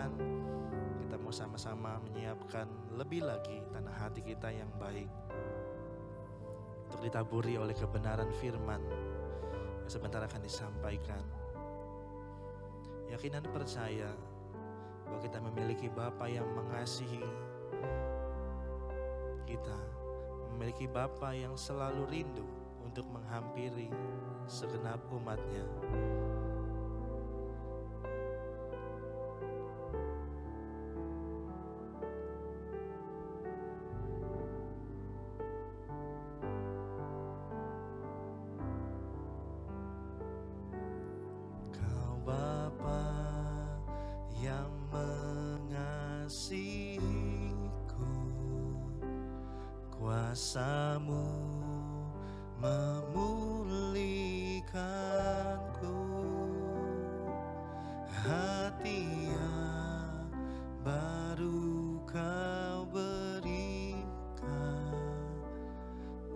Tuhan, kita mau sama-sama menyiapkan lebih lagi tanah hati kita yang baik untuk ditaburi oleh kebenaran firman yang sebentar akan disampaikan. Yakin dan percaya bahwa kita memiliki Bapa yang mengasihi kita, memiliki Bapa yang selalu rindu untuk menghampiri segenap umatnya. Kau Bapa yang mengasihiku, kuasa-Mu memulihkanku, hati yang baru Kau berikan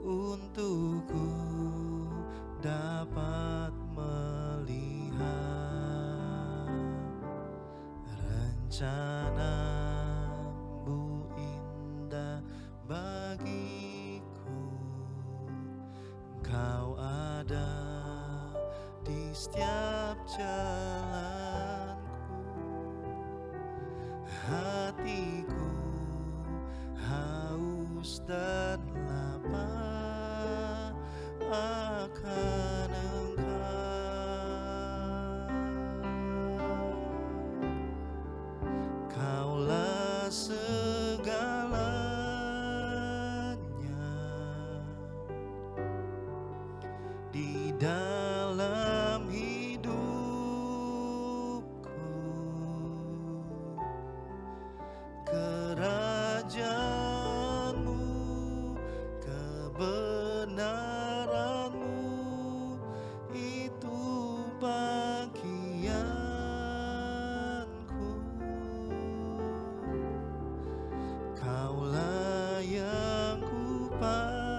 untukku dapat melihat rencana-Mu indah bagiku. Kau ada di setiap jalanku, hatiku haus dan lapar akan Engkau. Kaulah segalanya di dalam hidupku, kerajaan-Mu, kebenaran-Mu itu bagianku. Kaulah yang kupandang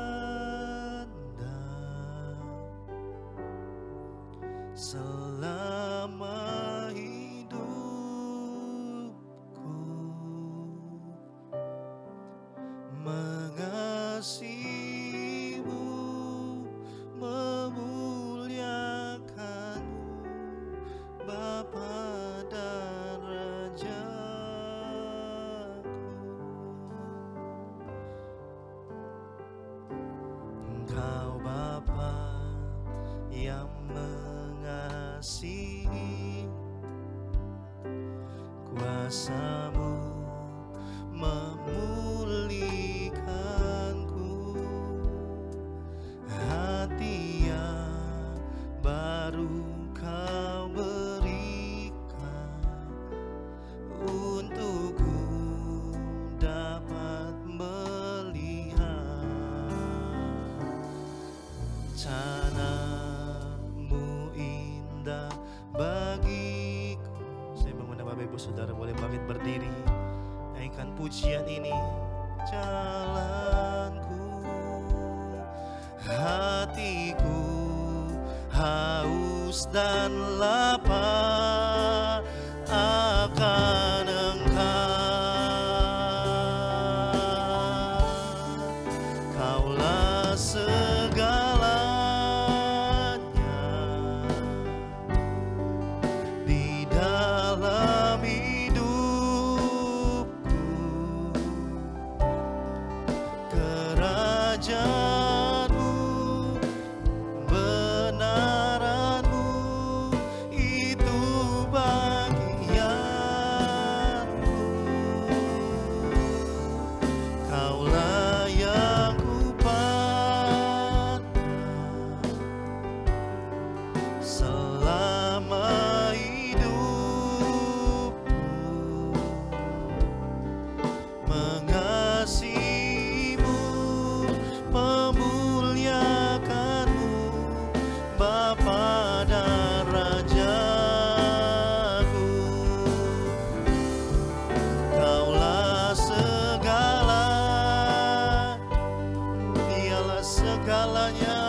selama hidupku, mengasihi-Mu, memuliakan-Mu, Bapa dan Rajaku. Engkau Bapa yang mengasihi, kuasa-Mu memulihkanku, hati yang baru Kau berikan untukku dapat melihat rencana-Mu indah bagiku. Saya mengundang Bapak Ibu Saudara boleh bangkit berdiri, naikkan pujian ini. Jalanku, hatiku haus dan lapar akan Engkau. Kaulah segalanya di dalam hidupku, kerajaan-Mu, benaran-Mu itu bagianku. Kaulah yang kupandang selama hidupku, mengasihi-Mu, memuliakan-Mu, Bapa dan Rajaku. Kaulah segala, Dialah segalanya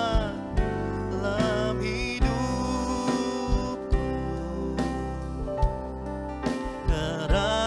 dalam hidupku, kerajaan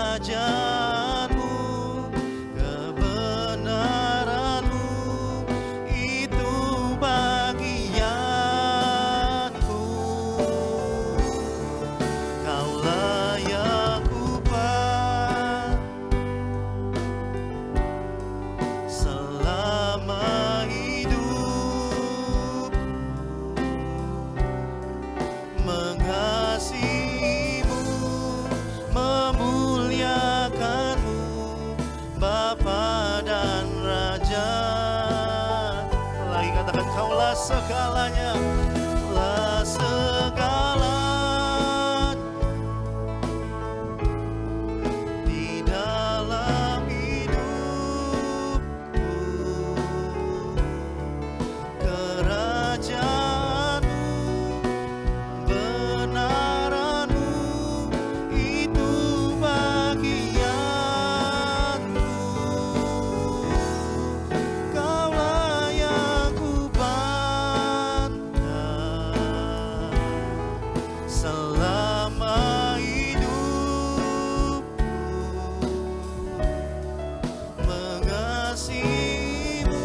Katakan kaulah segalanya, kaulah segalanya di dalam hidupku. Kerajaanmu, benaranmu, itu bagianku. Kaulah yang kupandang selama hidupku. Mengasihimu,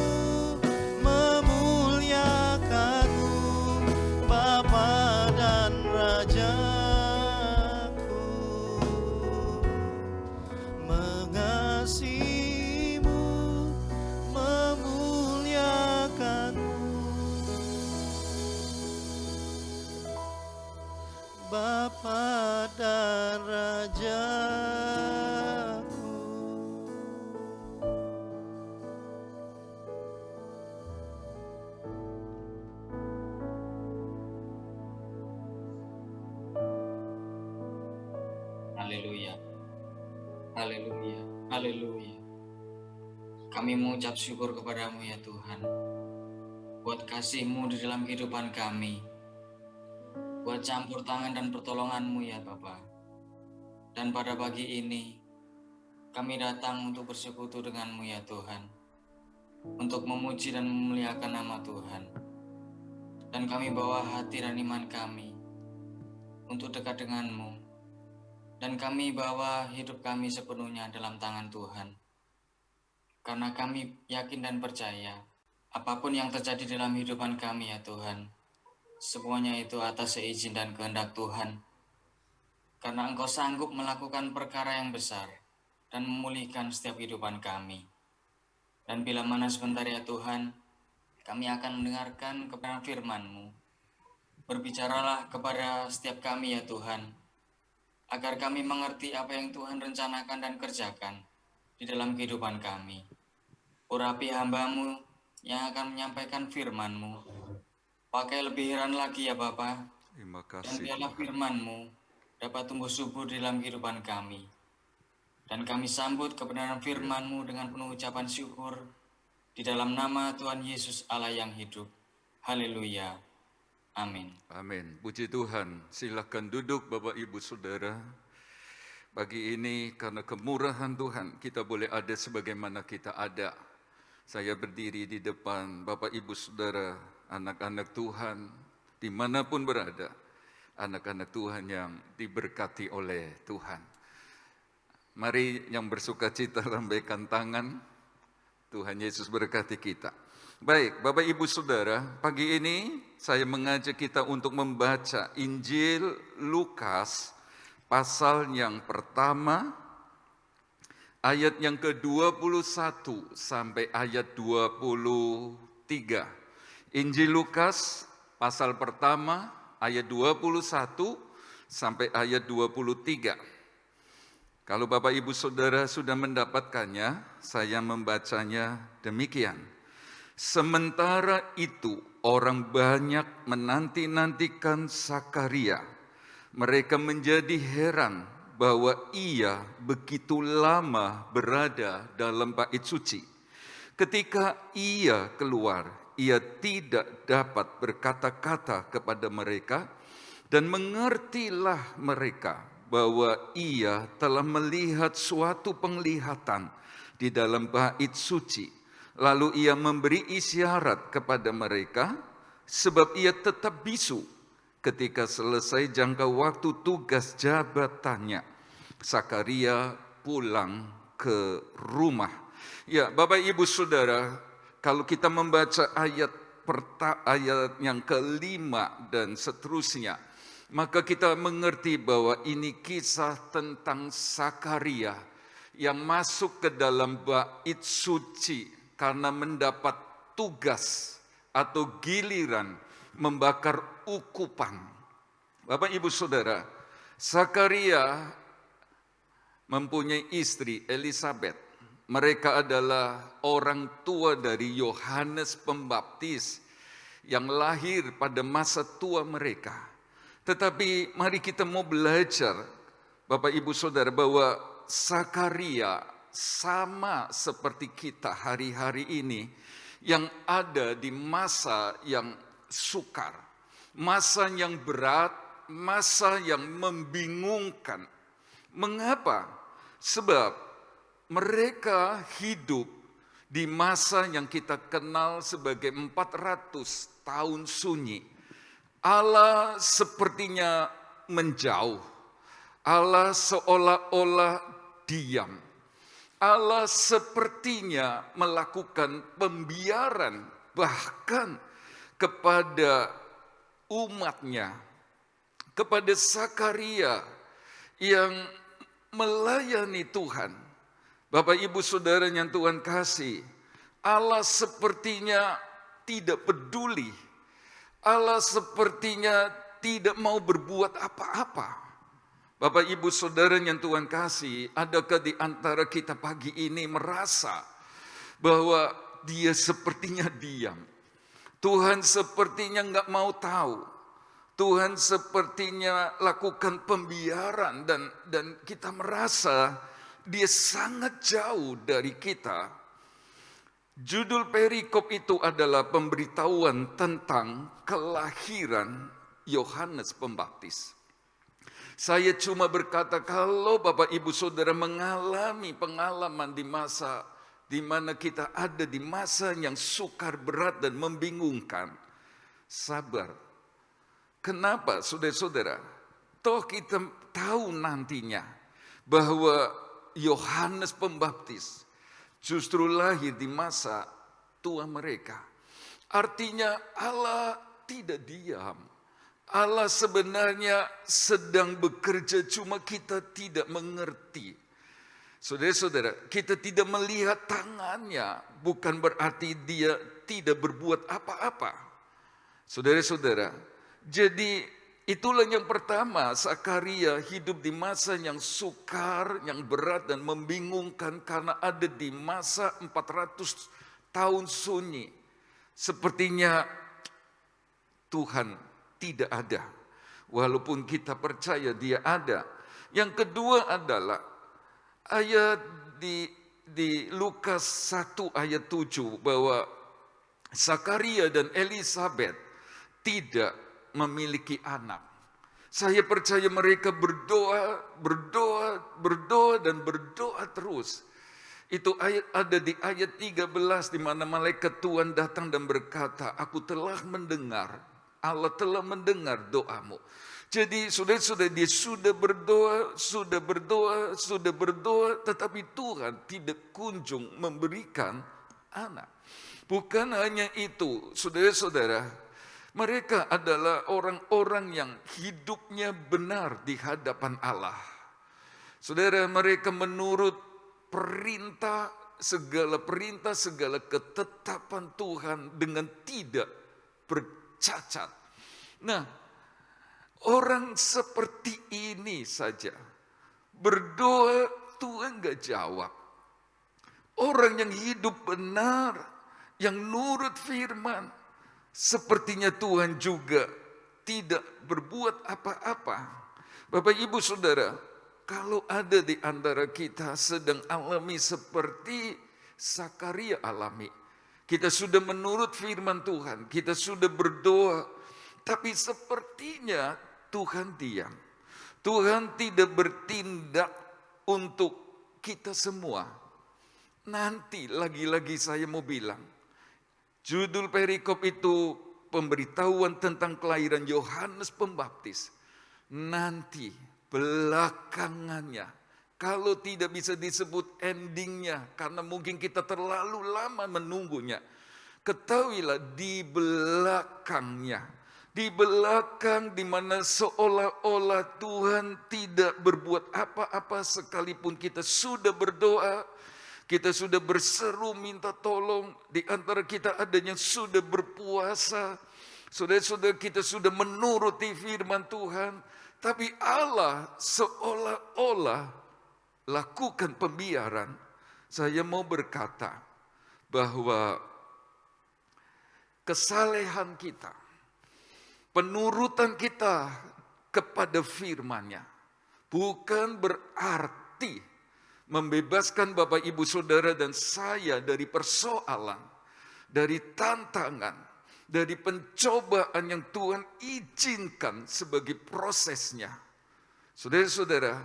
memuliakanmu, Bapa dan Rajaku. Mengasihimu, memuliakanmu, Bapa dan Rajaku. Haleluya, haleluya, haleluya. Kami mengucap syukur kepadamu ya Tuhan, buat kasih-Mu di dalam kehidupan kami, buat campur tangan dan pertolongan-Mu ya Bapa. Dan pada pagi ini, kami datang untuk bersekutu dengan-Mu ya Tuhan, untuk memuji dan memuliakan nama Tuhan. Dan kami bawa hati dan iman kami untuk dekat dengan-Mu. Dan kami bawa hidup kami sepenuhnya dalam tangan Tuhan. Karena kami yakin dan percaya, apapun yang terjadi dalam kehidupan kami ya Tuhan, semuanya itu atas seizin dan kehendak Tuhan. Karena Engkau sanggup melakukan perkara yang besar dan memulihkan setiap kehidupan kami. Dan bila mana sebentar ya Tuhan, kami akan mendengarkan kebenaran firman-Mu. Berbicaralah kepada setiap kami ya Tuhan, agar kami mengerti apa yang Tuhan rencanakan dan kerjakan di dalam kehidupan kami. Urapi hamba-Mu yang akan menyampaikan firman-Mu. Pakai lebih heran lagi ya Bapa. Terima Dan kasih biarlah Tuhan. firman-Mu dapat tumbuh subur di dalam kehidupan kami. Dan kami sambut kebenaran firman-Mu dengan penuh ucapan syukur di dalam nama Tuhan Yesus Allah yang hidup. Haleluya. Amin. Amin. Puji Tuhan. Silakan duduk Bapak Ibu Saudara. Pagi ini karena kemurahan Tuhan kita boleh ada sebagaimana kita ada. Saya berdiri di depan Bapak Ibu Saudara, anak-anak Tuhan dimanapun berada. Anak-anak Tuhan yang diberkati oleh Tuhan. Mari yang bersuka cita lambaikan tangan. Tuhan Yesus berkati kita. Baik, Bapak Ibu Saudara, pagi ini saya mengajak kita untuk membaca Injil Lukas pasal yang pertama, ayat yang ke-21 sampai ayat 23. Injil Lukas pasal pertama, ayat 21 sampai ayat 23. Kalau Bapak Ibu Saudara sudah mendapatkannya, saya membacanya demikian. Sementara itu orang banyak menanti-nantikan Sakaria. Mereka menjadi heran bahwa ia begitu lama berada dalam bait suci. Ketika ia keluar, ia tidak dapat berkata-kata kepada mereka, dan mengertilah mereka bahwa ia telah melihat suatu penglihatan di dalam bait suci. Lalu ia memberi isyarat kepada mereka, sebab ia tetap bisu. Ketika selesai jangka waktu tugas jabatannya, Sakaria pulang ke rumah. Ya, Bapak Ibu Saudara, kalau kita membaca ayat yang kelima dan seterusnya, maka kita mengerti bahwa ini kisah tentang Sakaria yang masuk ke dalam bait suci karena mendapat tugas atau giliran membakar ukupan. Bapak Ibu Saudara, Sakaria mempunyai istri Elisabet. Mereka adalah orang tua dari Yohanes Pembaptis yang lahir pada masa tua mereka. Tetapi mari kita mau belajar, Bapak Ibu Saudara, bahwa Zakaria sama seperti kita hari-hari ini yang ada di masa yang sukar, masa yang berat, masa yang membingungkan. Mengapa? Sebab mereka hidup di masa yang kita kenal sebagai 400 tahun sunyi. Allah sepertinya menjauh. Allah seolah-olah diam. Allah sepertinya melakukan pembiaran bahkan kepada umatnya, kepada Zakaria yang melayani Tuhan. Bapak Ibu Saudara yang Tuhan kasih, Allah sepertinya tidak peduli. Allah sepertinya tidak mau berbuat apa-apa. Bapak Ibu Saudara yang Tuhan kasih, adakah di antara kita pagi ini merasa bahwa dia sepertinya diam? Tuhan sepertinya nggak mau tahu. Tuhan sepertinya lakukan pembiaran dan kita merasa dia sangat jauh dari kita. Judul perikop itu adalah pemberitahuan tentang kelahiran Yohanes Pembaptis. Saya cuma berkata, kalau Bapak Ibu Saudara mengalami pengalaman di masa di mana kita ada di masa yang sukar, berat dan membingungkan, sabar. Kenapa, saudara-saudara? Toh kita tahu nantinya bahwa Yohanes Pembaptis justru lahir di masa tua mereka. Artinya Allah tidak diam. Allah sebenarnya sedang bekerja, cuma kita tidak mengerti. Saudara-saudara, kita tidak melihat tangannya, bukan berarti dia tidak berbuat apa-apa. Saudara-saudara, jadi itulah yang pertama, Zakaria hidup di masa yang sukar, yang berat dan membingungkan karena ada di masa 400 tahun sunyi. Sepertinya Tuhan tidak ada, walaupun kita percaya dia ada. Yang kedua adalah ayat di Lukas 1 ayat 7 bahwa Zakaria dan Elisabet tidak memiliki anak. Saya percaya mereka berdoa dan berdoa terus. Itu ayat ada di ayat 13 di mana malaikat Tuhan datang dan berkata, aku telah mendengar, Allah telah mendengar doamu. Jadi saudara-saudara, dia sudah berdoa, tetapi Tuhan tidak kunjung memberikan anak. Bukan hanya itu, saudara-saudara, mereka adalah orang-orang yang hidupnya benar di hadapan Allah. Saudara, mereka menurut segala ketetapan Tuhan dengan tidak bercacat. Nah, orang seperti ini saja berdoa, Tuhan gak jawab. Orang yang hidup benar, yang nurut firman, sepertinya Tuhan juga tidak berbuat apa-apa. Bapak Ibu Saudara, kalau ada di antara kita sedang alami seperti Zakaria alami, kita sudah menurut firman Tuhan, kita sudah berdoa, tapi sepertinya Tuhan diam. Tuhan tidak bertindak untuk kita semua. Nanti lagi-lagi saya mau bilang, judul perikop itu pemberitahuan tentang kelahiran Yohanes Pembaptis. Nanti belakangannya, kalau tidak bisa disebut endingnya, karena mungkin kita terlalu lama menunggunya, ketahuilah di belakangnya, di belakang di mana seolah-olah Tuhan tidak berbuat apa-apa sekalipun kita sudah berdoa, kita sudah berseru minta tolong, di antara kita ada yang sudah berpuasa, saudara-saudara kita sudah menuruti firman Tuhan, tapi Allah seolah-olah lakukan pembiaran. Saya mau berkata bahwa kesalehan kita, penurutan kita kepada firman-Nya, bukan berarti membebaskan Bapak Ibu Saudara dan saya dari persoalan, dari tantangan, dari pencobaan yang Tuhan izinkan sebagai prosesnya. Saudara-saudara,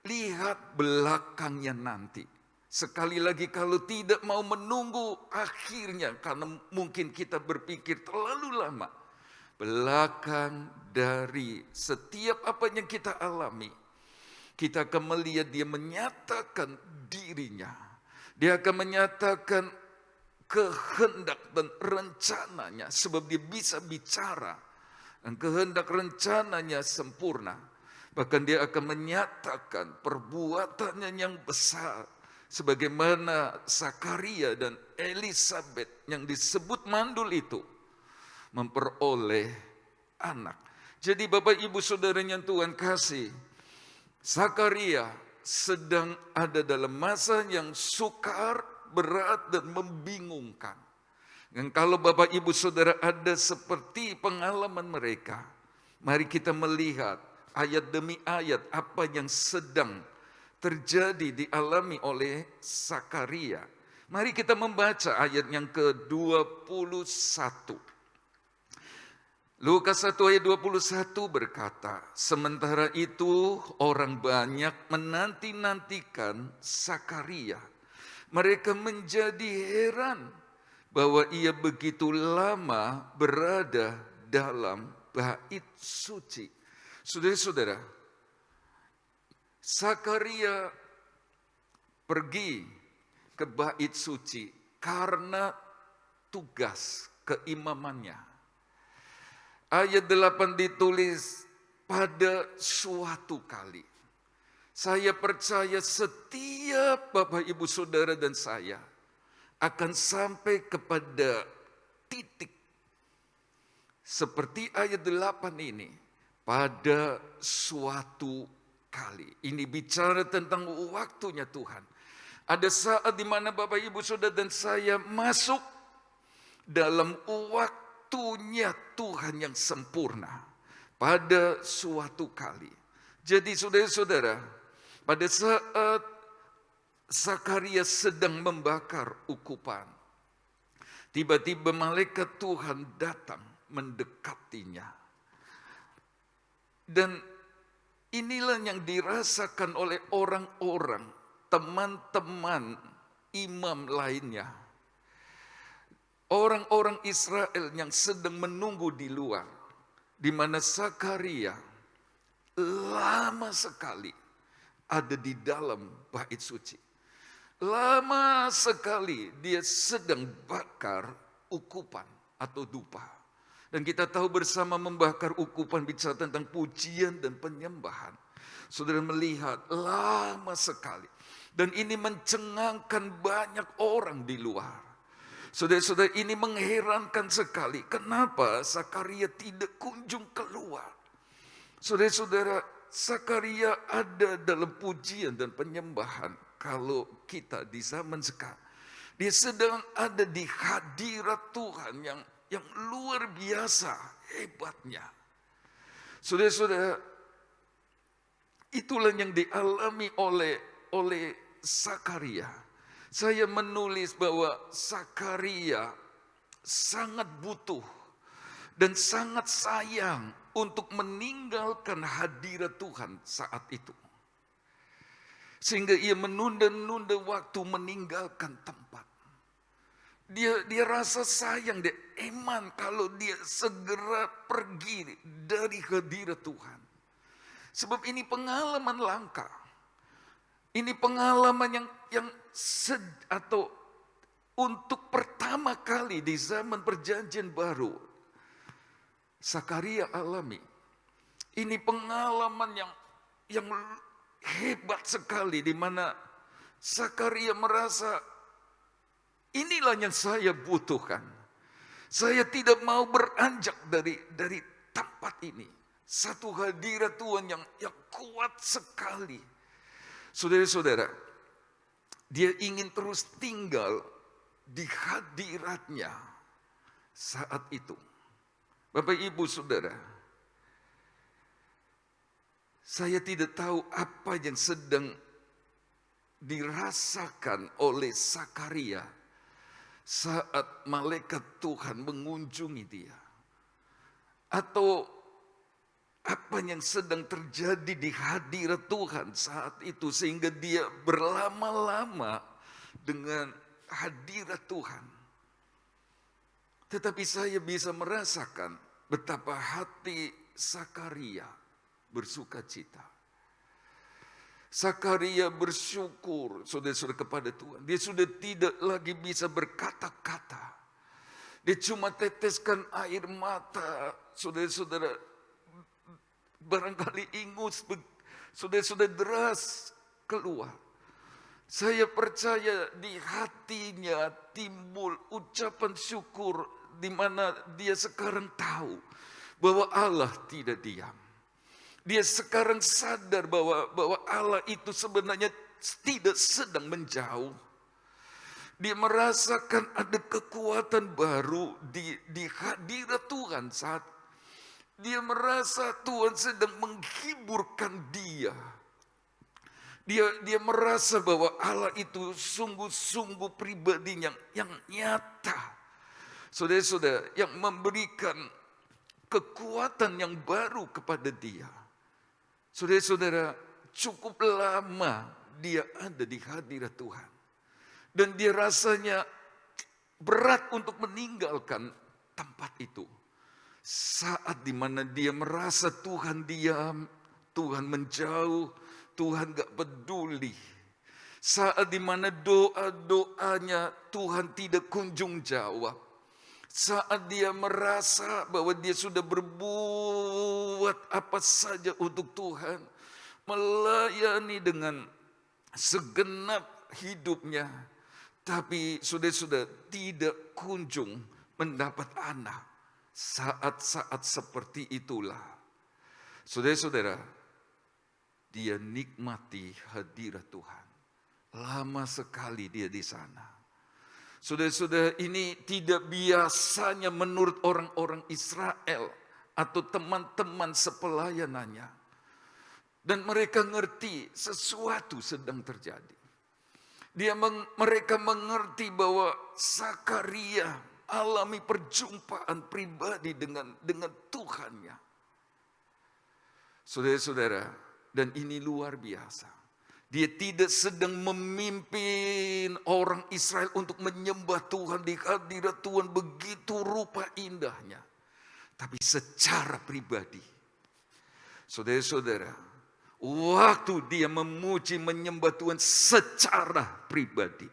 lihat belakangnya nanti. Sekali lagi, kalau tidak mau menunggu akhirnya, karena mungkin kita berpikir terlalu lama, belakang dari setiap apa yang kita alami, kita akan melihat dia menyatakan dirinya. Dia akan menyatakan kehendak dan rencananya, sebab dia bisa bicara. Dan kehendak rencananya sempurna. Bahkan dia akan menyatakan perbuatannya yang besar. Sebagaimana Zakaria dan Elisabet yang disebut mandul itu memperoleh anak. Jadi Bapak Ibu Saudara yang Tuhan kasih, Zakaria sedang ada dalam masa yang sukar, berat dan membingungkan. Dan kalau Bapak Ibu Saudara ada seperti pengalaman mereka, mari kita melihat ayat demi ayat apa yang sedang terjadi dialami oleh Zakaria. Mari kita membaca ayat yang ke-21. Lukas 1 ayat 21 berkata, sementara itu orang banyak menanti-nantikan Zakaria. Mereka menjadi heran bahwa ia begitu lama berada dalam bait suci. Saudara-saudara, Zakaria pergi ke bait suci karena tugas keimamannya. Ayat 8 ditulis, pada suatu kali. Saya percaya setiap Bapak Ibu Saudara dan saya akan sampai kepada titik seperti ayat 8 ini. Pada suatu kali. Ini bicara tentang waktunya Tuhan. Ada saat di mana Bapak Ibu Saudara dan saya masuk dalam waktunya Tuhan yang sempurna. Pada suatu kali. Jadi saudara-saudara, pada saat Zakaria sedang membakar ukupan, tiba-tiba malaikat Tuhan datang mendekatinya. Dan inilah yang dirasakan oleh orang-orang, teman-teman imam lainnya. Orang-orang Israel yang sedang menunggu di luar, di mana Zakaria lama sekali ada di dalam bait suci. Lama sekali dia sedang bakar ukupan atau dupa. Dan kita tahu bersama membakar ukupan bicara tentang pujian dan penyembahan. Saudara melihat lama sekali. Dan ini mencengangkan banyak orang di luar. Saudara-saudara, ini mengherankan sekali. Kenapa Zakaria tidak kunjung keluar? Saudara-saudara, Zakaria ada dalam pujian dan penyembahan. Kalau kita di zaman sekarang, dia sedang ada di hadirat Tuhan yang luar biasa hebatnya. Saudara-saudara, itulah yang dialami oleh Zakaria. Saya menulis bahwa Zakaria sangat butuh dan sangat sayang untuk meninggalkan hadirat Tuhan saat itu. Sehingga ia menunda-nunda waktu meninggalkan tempat. Dia rasa sayang, dia eman kalau dia segera pergi dari hadirat Tuhan. Sebab ini pengalaman langka. Ini pengalaman yang atau untuk pertama kali di zaman perjanjian baru Zakaria alami. Ini pengalaman yang hebat sekali di mana Zakaria merasa inilah yang saya butuhkan. Saya tidak mau beranjak dari tempat ini. Satu hadirat Tuhan yang kuat sekali. Saudara-saudara, dia ingin terus tinggal di hadiratnya saat itu, Bapak Ibu Saudara, saya tidak tahu apa yang sedang dirasakan oleh Zakaria saat malaikat Tuhan mengunjungi dia. Atau apa yang sedang terjadi di hadirat Tuhan saat itu sehingga dia berlama-lama dengan hadirat Tuhan. Tetapi saya bisa merasakan betapa hati Zakaria bersuka cita. Zakaria bersyukur, saudara-saudara, kepada Tuhan. Dia sudah tidak lagi bisa berkata-kata. Dia cuma teteskan air mata, saudara-saudara, barangkali ingus, saudara-saudara, deras keluar. Saya percaya di hatinya timbul ucapan syukur di mana dia sekarang tahu bahwa Allah tidak diam. Dia sekarang sadar bahwa Allah itu sebenarnya tidak sedang menjauh. Dia merasakan ada kekuatan baru di hadirat Tuhan saat dia merasa Tuhan sedang menghiburkan dia. Dia merasa bahwa Allah itu sungguh-sungguh pribadi yang nyata. Saudara-saudara, yang memberikan kekuatan yang baru kepada dia. Saudara-saudara, cukup lama dia ada di hadirat Tuhan. Dan dia rasanya berat untuk meninggalkan tempat itu. Saat dimana dia merasa Tuhan diam, Tuhan menjauh, Tuhan gak peduli. Saat dimana doa-doanya Tuhan tidak kunjung jawab. Saat dia merasa bahwa dia sudah berbuat apa saja untuk Tuhan. Melayani dengan segenap hidupnya. Tapi sudah tidak kunjung mendapat anak. Saat-saat seperti itulah, saudara-saudara, dia nikmati hadirat Tuhan. Lama sekali dia di sana. Saudara-saudara, ini tidak biasanya menurut orang-orang Israel atau teman-teman sepelayanannya. Dan mereka ngerti sesuatu sedang terjadi. Mereka mengerti bahwa Zakaria alami perjumpaan pribadi dengan Tuhannya. Saudara-saudara, dan ini luar biasa. Dia tidak sedang memimpin orang Israel untuk menyembah Tuhan di hadirat Tuhan begitu rupa indahnya. Tapi secara pribadi. Saudara-saudara, waktu dia memuji menyembah Tuhan secara pribadi.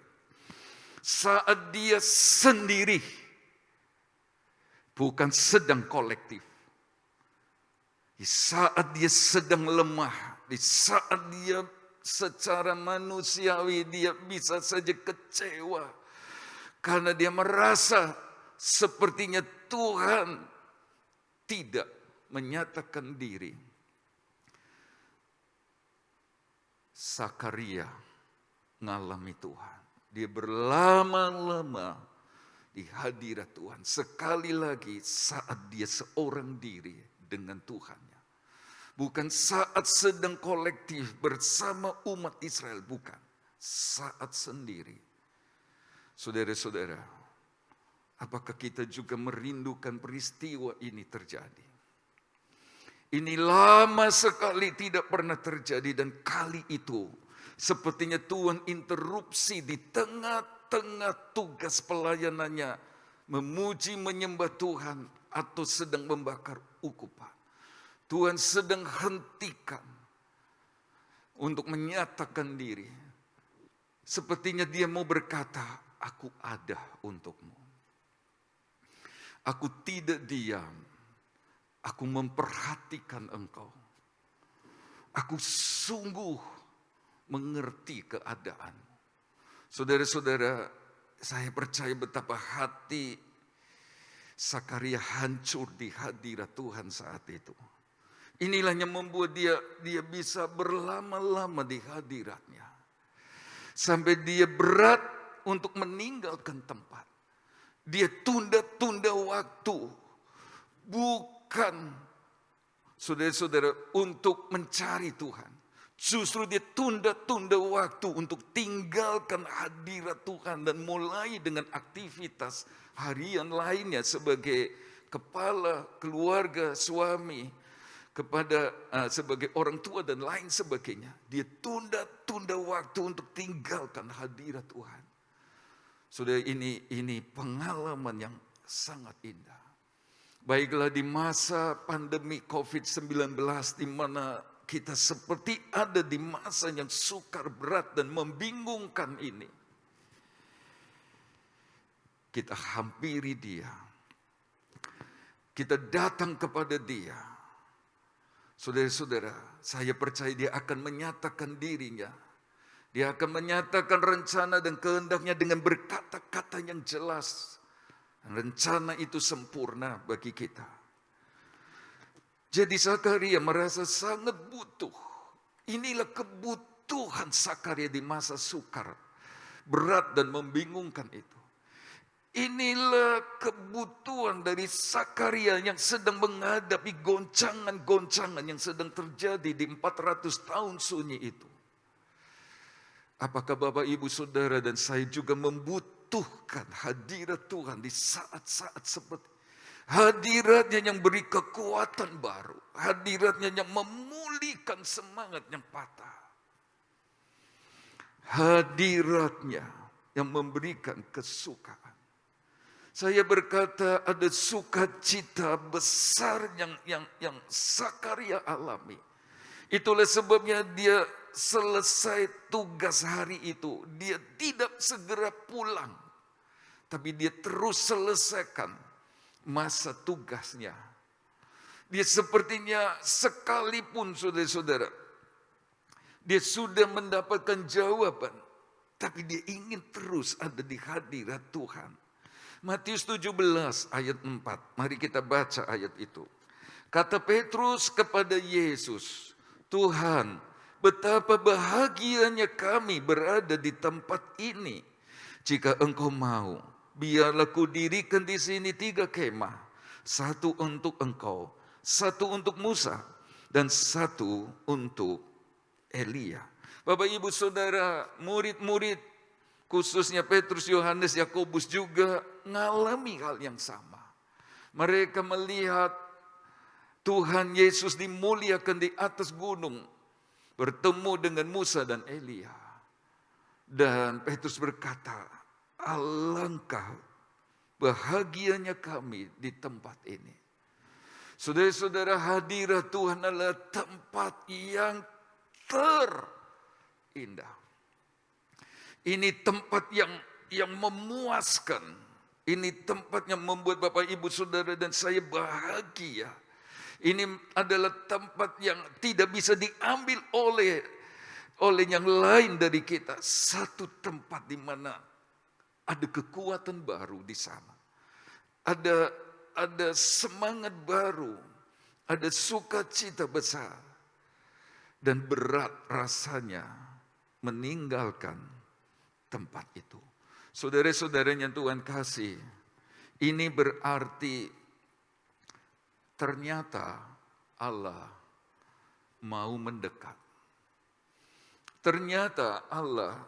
Saat dia sendiri, bukan sedang kolektif. Di saat dia sedang lemah, di saat dia secara manusiawi dia bisa saja kecewa. Karena dia merasa sepertinya Tuhan tidak menyatakan diri. Zakaria ngalami Tuhan. Dia berlama-lama di hadirat Tuhan. Sekali lagi saat dia seorang diri dengan Tuhannya. Bukan saat sedang kolektif bersama umat Israel. Bukan. Saat sendiri. Saudara-saudara, apakah kita juga merindukan peristiwa ini terjadi? Ini lama sekali tidak pernah terjadi dan kali itu sepertinya Tuhan interupsi di tengah-tengah tugas pelayanannya memuji menyembah Tuhan atau sedang membakar ukupan. Tuhan sedang hentikan untuk menyatakan diri. Sepertinya dia mau berkata, aku ada untukmu. Aku tidak diam. Aku memperhatikan engkau. Aku sungguh mengerti keadaanmu. Saudara-saudara, saya percaya betapa hati Zakaria hancur di hadirat Tuhan saat itu. Inilah yang membuat dia bisa berlama-lama di hadiratnya. Sampai dia berat untuk meninggalkan tempat. Dia tunda-tunda waktu. Bukan, saudara-saudara, untuk mencari Tuhan. Justru dia tunda-tunda waktu untuk tinggalkan hadirat Tuhan dan mulai dengan aktivitas harian lainnya sebagai kepala keluarga, suami, sebagai orang tua dan lain sebagainya. Dia tunda-tunda waktu untuk tinggalkan hadirat Tuhan. Saudara, ini pengalaman yang sangat indah. Baiklah di masa pandemi COVID-19 di mana kita seperti ada di masa yang sukar, berat, dan membingungkan ini. Kita hampiri Dia. Kita datang kepada Dia. Saudara-saudara, saya percaya Dia akan menyatakan dirinya. Dia akan menyatakan rencana dan kehendaknya dengan berkata-kata yang jelas. Rencana itu sempurna bagi kita. Jadi Zakaria merasa sangat butuh. Inilah kebutuhan Zakaria di masa sukar, berat dan membingungkan itu. Inilah kebutuhan dari Zakaria yang sedang menghadapi goncangan-goncangan yang sedang terjadi di 400 tahun sunyi itu. Apakah Bapak, Ibu, Saudara, dan saya juga membutuhkan hadirat Tuhan di saat-saat seperti hadiratnya yang beri kekuatan baru. Hadiratnya yang memulihkan semangat yang patah. Hadiratnya yang memberikan kesukaan. Saya berkata ada sukacita besar yang Zakaria alami. Itulah sebabnya dia selesai tugas hari itu. Dia tidak segera pulang. Tapi dia terus selesaikan masa tugasnya. Dia sepertinya sekalipun saudara-saudara, dia sudah mendapatkan jawaban, tapi dia ingin terus ada di hadirat Tuhan. Matius 17 ayat 4, mari kita baca ayat itu. Kata Petrus kepada Yesus, Tuhan, betapa bahagianya kami berada di tempat ini. Jika Engkau mau, biarlah kudirikan di sini 3 kemah. 1 untuk Engkau, 1 untuk Musa, dan 1 untuk Elia. Bapak, Ibu, Saudara, murid-murid, khususnya Petrus, Yohanes, Yakobus juga mengalami hal yang sama. Mereka melihat Tuhan Yesus dimuliakan di atas gunung, bertemu dengan Musa dan Elia. Dan Petrus berkata, alangkah bahagianya kami di tempat ini. Saudara-saudara, hadirat Tuhan adalah tempat yang terindah. Ini tempat yang memuaskan. Ini tempat yang membuat Bapak, Ibu, Saudara, dan saya bahagia. Ini adalah tempat yang tidak bisa diambil oleh yang lain dari kita. Satu tempat di mana ada kekuatan baru di sana. Ada semangat baru, ada sukacita besar. Dan berat rasanya meninggalkan tempat itu. Saudara-saudaranya Tuhan kasih, ini berarti ternyata Allah mau mendekat. Ternyata Allah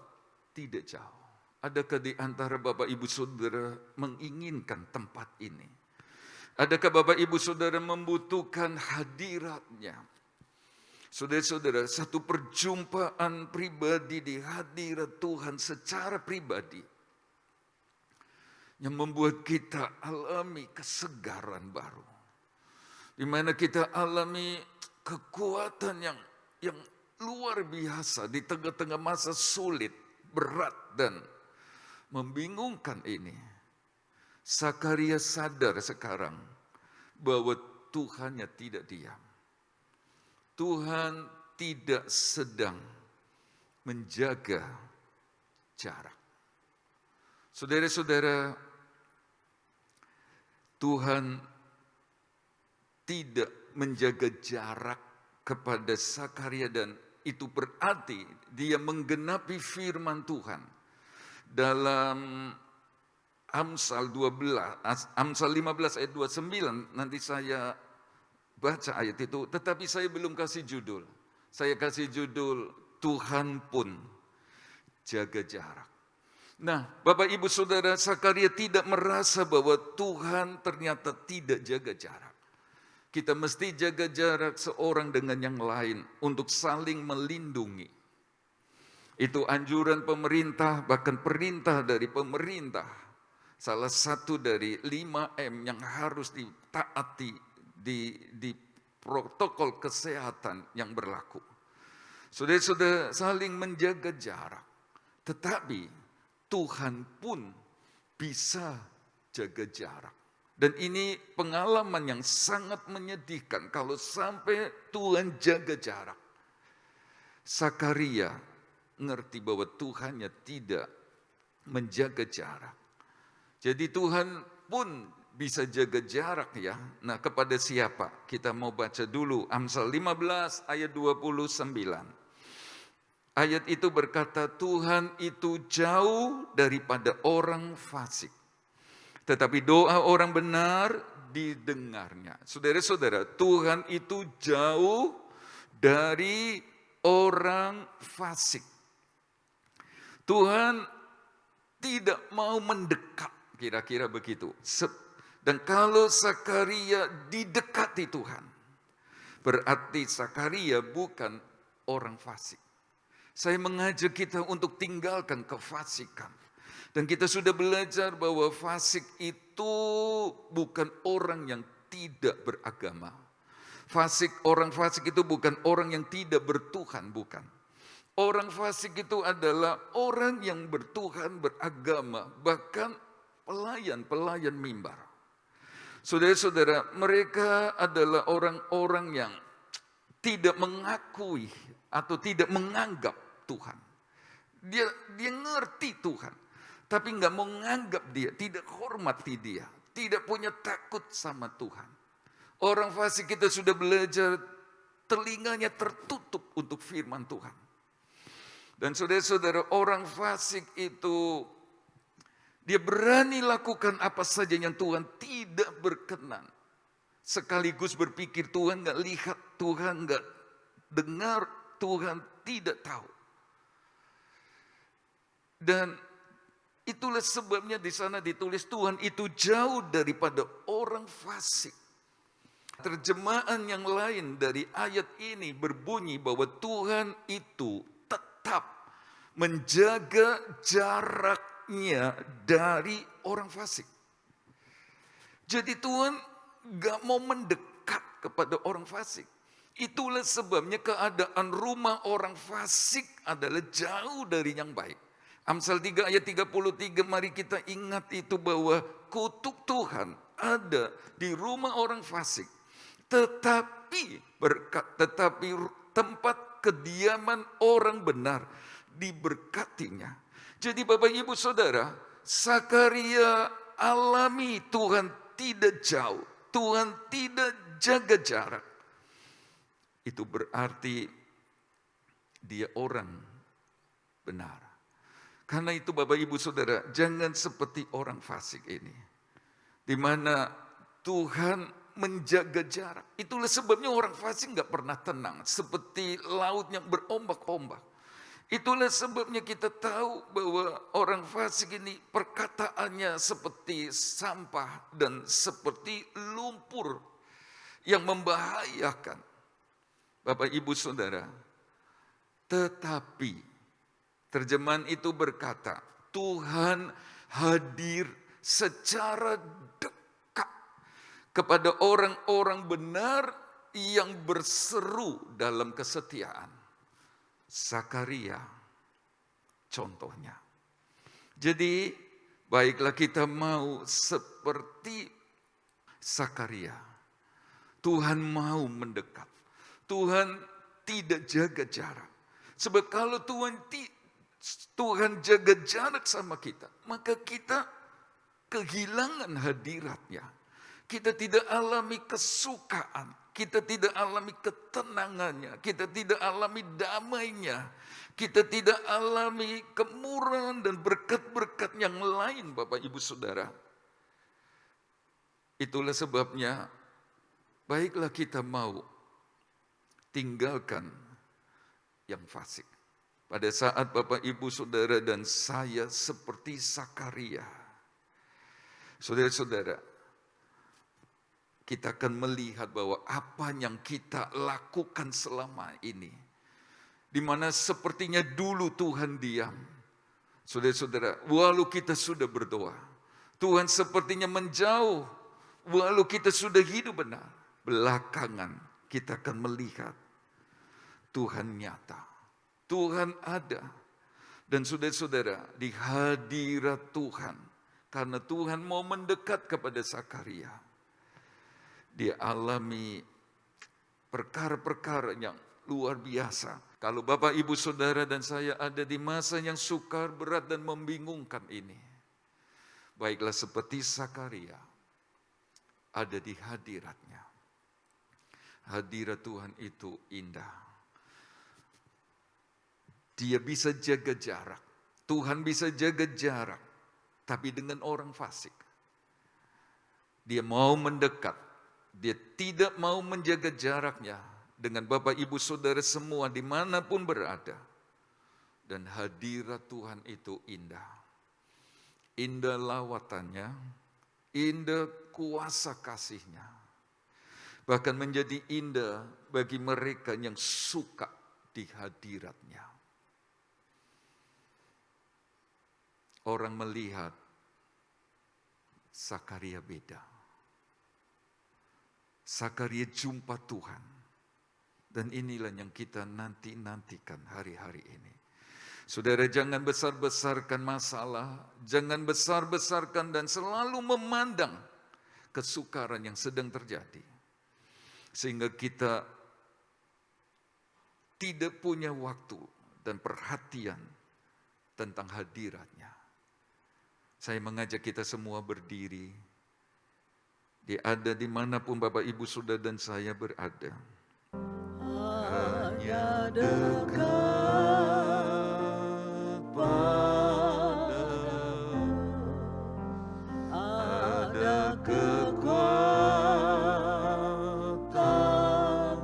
tidak jauh. Adakah di antara Bapak, Ibu, Saudara menginginkan tempat ini? Adakah Bapak, Ibu, Saudara membutuhkan hadiratnya? Saudara-saudara, satu perjumpaan pribadi di hadirat Tuhan secara pribadi yang membuat kita alami kesegaran baru. Di mana kita alami kekuatan yang luar biasa di tengah-tengah masa sulit, berat, dan membingungkan ini. Zakaria sadar sekarang bahwa Tuhannya tidak diam. Tuhan tidak sedang menjaga jarak. Saudara-saudara, Tuhan tidak menjaga jarak kepada Zakaria, dan itu berarti dia menggenapi firman Tuhan dalam Amsal 15 ayat 29, nanti saya baca ayat itu, tetapi saya belum kasih judul. Saya kasih judul, Tuhan pun jaga jarak. Nah, Bapak Ibu Saudara, Zakaria tidak merasa bahwa Tuhan ternyata tidak jaga jarak. Kita mesti jaga jarak seorang dengan yang lain untuk saling melindungi. Itu anjuran pemerintah, bahkan perintah dari pemerintah. Salah satu dari 5M yang harus ditaati di protokol kesehatan yang berlaku. Saudara-saudara, saling menjaga jarak. Tetapi Tuhan pun bisa jaga jarak. Dan ini pengalaman yang sangat menyedihkan kalau sampai Tuhan jaga jarak. Zakaria ngerti bahwa Tuhannya tidak menjaga jarak. Jadi Tuhan pun bisa jaga jarak ya. Nah, kepada siapa? Kita mau baca dulu Amsal 15 ayat 29. Ayat itu berkata, Tuhan itu jauh daripada orang fasik, tetapi doa orang benar didengarnya. Saudara-saudara, Tuhan itu jauh dari orang fasik. Tuhan tidak mau mendekat, kira-kira begitu. Dan kalau Zakaria didekati Tuhan, berarti Zakaria bukan orang fasik. Saya mengajak kita untuk tinggalkan kefasikan. Dan kita sudah belajar bahwa fasik itu bukan orang yang tidak beragama. Orang fasik itu bukan orang yang tidak bertuhan, bukan. Orang fasik itu adalah orang yang bertuhan, beragama, bahkan pelayan mimbar. Saudara-saudara, mereka adalah orang-orang yang tidak mengakui atau tidak menganggap Tuhan. Dia ngerti Tuhan, tapi nggak menganggap dia, tidak hormati dia, tidak punya takut sama Tuhan. Orang fasik kita sudah belajar, telinganya tertutup untuk firman Tuhan. Dan saudara-saudara, orang fasik itu dia berani lakukan apa saja yang Tuhan tidak berkenan. Sekaligus berpikir Tuhan nggak lihat, Tuhan nggak dengar, Tuhan tidak tahu. Dan itulah sebabnya di sana ditulis Tuhan itu jauh daripada orang fasik. Terjemahan yang lain dari ayat ini berbunyi bahwa Tuhan itu tetap menjaga jaraknya dari orang fasik. Jadi Tuhan gak mau mendekat kepada orang fasik. Itulah sebabnya keadaan rumah orang fasik adalah jauh dari yang baik. Amsal 3 ayat 33, mari kita ingat itu bahwa kutuk Tuhan ada di rumah orang fasik. Tetapi tempat kediaman orang benar diberkatinya. Jadi Bapak Ibu Saudara, Zakaria alami Tuhan tidak jauh, Tuhan tidak jaga jarak. Itu berarti dia orang benar. Karena itu Bapak Ibu Saudara, jangan seperti orang fasik ini. Di mana Tuhan menjaga jarak. Itulah sebabnya orang fasik nggak pernah tenang. Seperti laut yang berombak-ombak. Itulah sebabnya kita tahu bahwa orang fasik ini perkataannya seperti sampah dan seperti lumpur yang membahayakan. Bapak Ibu Saudara, tetapi terjemahan itu berkata, Tuhan hadir secara dekat kepada orang-orang benar yang berseru dalam kesetiaan. Zakaria contohnya. Jadi baiklah kita mau seperti Zakaria. Tuhan mau mendekat. Tuhan tidak jaga jarak. Sebab kalau Tuhan jaga jarak sama kita, maka kita kehilangan hadiratnya. Kita tidak alami kesukaan, kita tidak alami ketenangannya, kita tidak alami damainya, Kita tidak alami kemurahan dan berkat-berkat yang lain, Bapak Ibu Saudara. Itulah sebabnya, baiklah kita mau tinggalkan yang fasik. Pada saat Bapak Ibu Saudara dan saya seperti Sakaria, saudara-saudara, kita akan melihat bahwa apa yang kita lakukan selama ini, di mana sepertinya dulu Tuhan diam. Saudara-saudara, walau kita sudah berdoa, Tuhan sepertinya menjauh, walau kita sudah hidup benar. Belakangan kita akan melihat Tuhan nyata, Tuhan ada. Dan saudara-saudara, di hadirat Tuhan, karena Tuhan mau mendekat kepada Sakaria, dia alami perkara-perkara yang luar biasa. Kalau Bapak, Ibu, Saudara, dan saya ada di masa yang sukar, berat, dan membingungkan ini, baiklah seperti Sakaria, ada di hadiratnya. Hadirat Tuhan itu indah. Dia bisa jaga jarak. Tuhan bisa jaga jarak, tapi dengan orang fasik. Dia mau mendekat. Dia tidak mau menjaga jaraknya dengan Bapak, Ibu, Saudara semua dimanapun berada. Dan hadirat Tuhan itu indah. Indah lawatannya, indah kuasa kasih-Nya. Bahkan menjadi indah bagi mereka yang suka di hadirat-Nya. Orang melihat Sakaria beda. Sakaria jumpa Tuhan. Dan inilah yang kita nantikan hari-hari ini. Saudara, jangan besar-besarkan masalah, jangan besar-besarkan dan selalu memandang kesukaran yang sedang terjadi. Sehingga kita tidak punya waktu dan perhatian tentang hadirat-Nya. Saya mengajak kita semua berdiri. Dia ada dimanapun Bapak, Ibu, Saudara, dan saya berada. Hanya dekat pada, ada kekuatan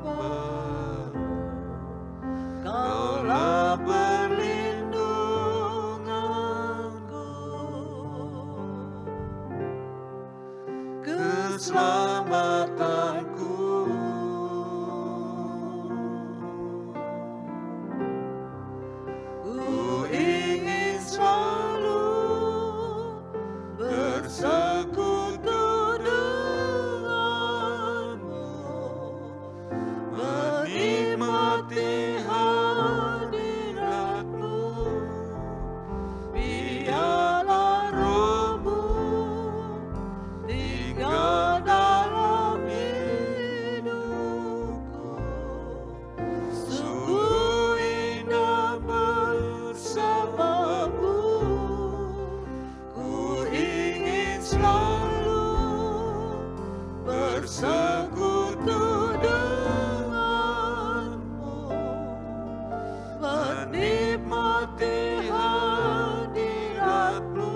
baru. Kaulah perlindunganku, keselamatanku. Ku ingin selalu bersekutu denganmu, menikmati hadiratmu. Biarlah rohmu tinggal dalam hidupku. Sungguh indah bersamamu. Ku ingin selalu bersekutu denganmu, menikmati hadiratmu.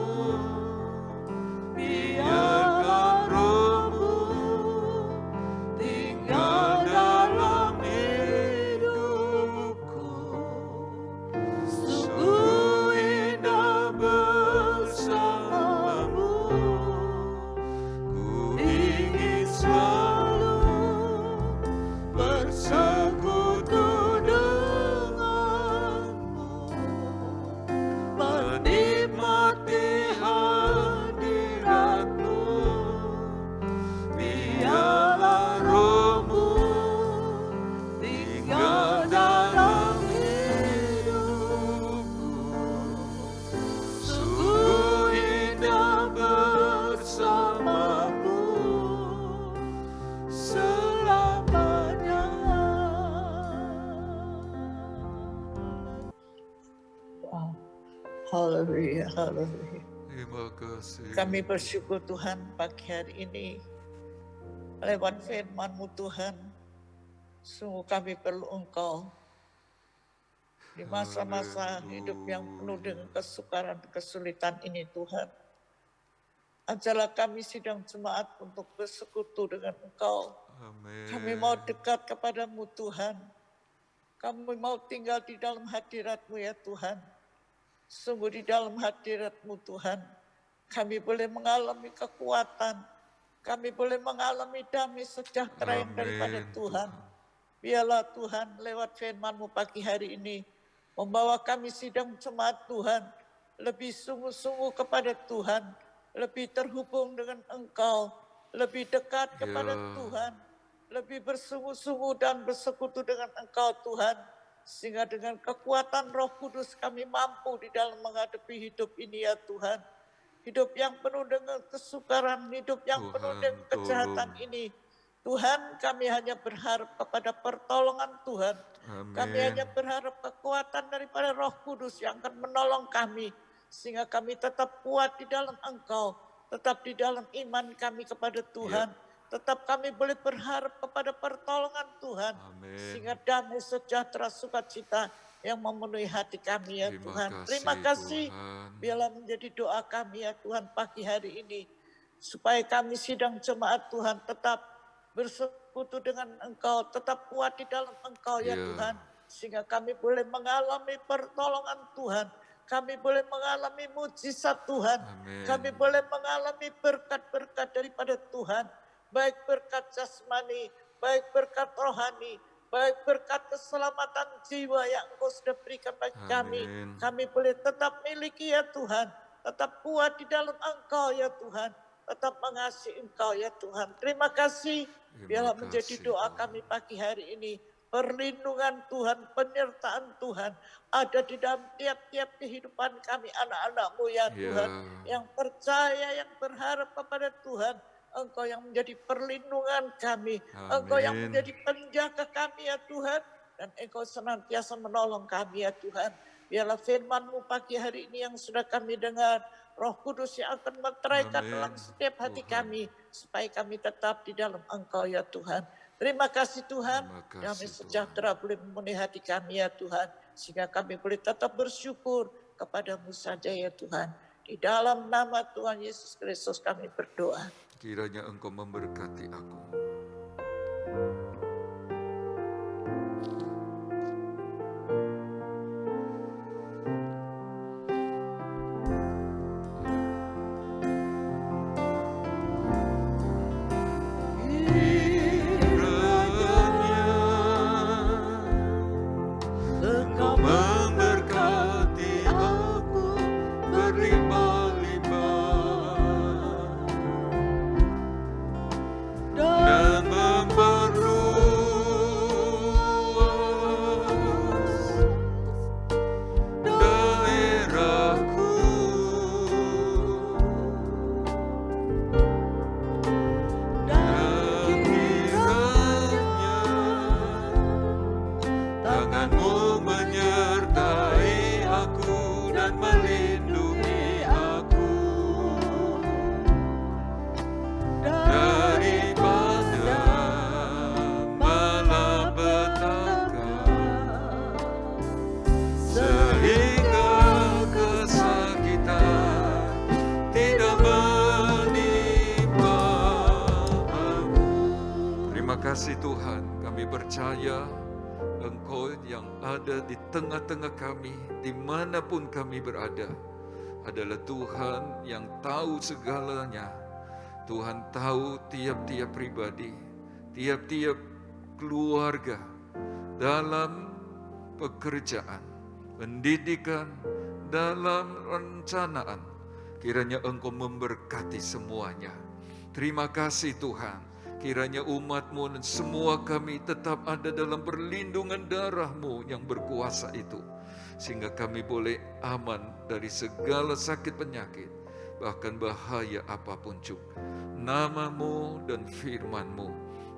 Biarlah rohmu tinggal dalam hidupku. Sungguh indah bersamamu. Ku ingin selalu bersekutu denganmu, menikmati hadiratmu. Biarlah rohmu tinggal dalam hidupku. Sungguh indah bersamamu selamanya. Wow. Haleluya, haleluya. Terima kasih. Kami bersyukur Tuhan pagi hari ini. Lewat firman-Mu Tuhan, sungguh kami perlu Engkau. di masa-masa hidup yang penuh dengan kesukaran, kesulitan ini Tuhan. Ajarlah kami sidang jemaat untuk bersekutu dengan Engkau. Amin. Kami mau dekat kepadamu Tuhan. Kami mau tinggal di dalam hadirat-Mu ya Tuhan. Sungguh di dalam hadirat-Mu Tuhan, kami boleh mengalami kekuatan. Kami boleh mengalami damai sejahtera yang daripada Amin, Tuhan. Biarlah Tuhan lewat firman-Mu pagi hari ini, membawa kami sidang jemaat Tuhan, lebih sungguh-sungguh kepada Tuhan, lebih terhubung dengan Engkau, lebih dekat kepada Ya. Tuhan, lebih bersungguh-sungguh dan bersekutu dengan Engkau Tuhan, sehingga dengan kekuatan Roh Kudus kami mampu di dalam menghadapi hidup ini ya Tuhan. Hidup yang penuh dengan kesukaran, hidup yang Tuhan, penuh dengan kejahatan tolong. ini. Tuhan, kami hanya berharap kepada pertolongan Tuhan. Amin. Kami hanya berharap kekuatan daripada Roh Kudus yang akan menolong kami, sehingga kami tetap kuat di dalam Engkau, tetap di dalam iman kami kepada Tuhan. Tetap kami boleh berharap kepada pertolongan Tuhan, Amin. sehingga damai sejahtera sukacita yang memenuhi hati kami ya Tuhan. Terima kasih. Tuhan. Biarlah menjadi doa kami ya Tuhan pagi hari ini, supaya kami sidang jemaat Tuhan tetap bersekutu dengan Engkau, tetap kuat di dalam Engkau ya Ya. Tuhan, sehingga kami boleh mengalami pertolongan Tuhan, kami boleh mengalami mujizat Tuhan, Amin. kami boleh mengalami berkat-berkat daripada Tuhan, baik berkat jasmani, baik berkat rohani, baik berkat keselamatan jiwa yang Engkau sudah berikan bagi kami. Amin. Kami boleh tetap miliki ya Tuhan, tetap kuat di dalam Engkau ya Tuhan, tetap mengasihi Engkau ya Tuhan. Terima kasih. Biarlah menjadi kasih, doa Tuhan. kami pagi hari ini. Perlindungan Tuhan, penyertaan Tuhan ada di dalam tiap-tiap kehidupan kami anak-anak-Mu ya Tuhan. Yang percaya, yang berharap kepada Tuhan. Engkau yang menjadi perlindungan kami. Engkau yang Amin. menjadi penjaga kami ya Tuhan. Dan Engkau senantiasa menolong kami ya Tuhan. Biarlah firman-Mu pagi hari ini yang sudah kami dengar, Roh Kudus yang akan meteraikan Amin. dalam setiap hati Tuhan. kami, supaya kami tetap di dalam Engkau ya Tuhan. Terima kasih Tuhan. Terima kasih, Damai Tuhan. sejahtera boleh memenuhi hati kami ya Tuhan, sehingga kami boleh tetap bersyukur kepada-Mu saja ya Tuhan. Di dalam nama Tuhan Yesus Kristus kami berdoa. Kiranya Engkau memberkati aku. Engkau memberkati aku berlimpah-limpah dan memperluas daerahku, dan kiranya tangan-Mu menyertai aku dan melindungi aku daripada malapetaka, sehingga kesakitan tidak menimpa aku. Terima kasih Tuhan, kami percaya Engkau yang ada di tengah-tengah kami, dimanapun kami berada, adalah Tuhan yang tahu segalanya. Tuhan tahu tiap-tiap pribadi, tiap-tiap keluarga, dalam pekerjaan, pendidikan, dalam rencanaan. Kiranya Engkau memberkati semuanya. Terima kasih Tuhan. Kiranya umat-Mu dan semua kami tetap ada dalam perlindungan darah-Mu yang berkuasa itu. Sehingga kami boleh aman dari segala sakit penyakit, bahkan bahaya apapun juga. Nama-Mu dan firman-Mu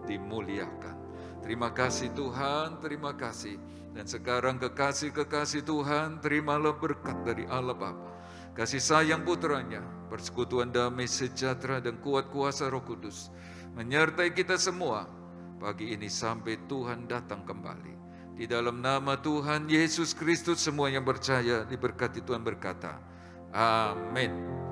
dimuliakan. Terima kasih Tuhan, terima kasih. Dan sekarang kekasih-kekasih Tuhan, terimalah berkat dari Allah Bapa, kasih sayang putranya, persekutuan damai sejahtera dan kuat kuasa Roh Kudus menyertai kita semua pagi ini sampai Tuhan datang kembali. Di dalam nama Tuhan Yesus Kristus semua yang percaya diberkati Tuhan berkata, amin.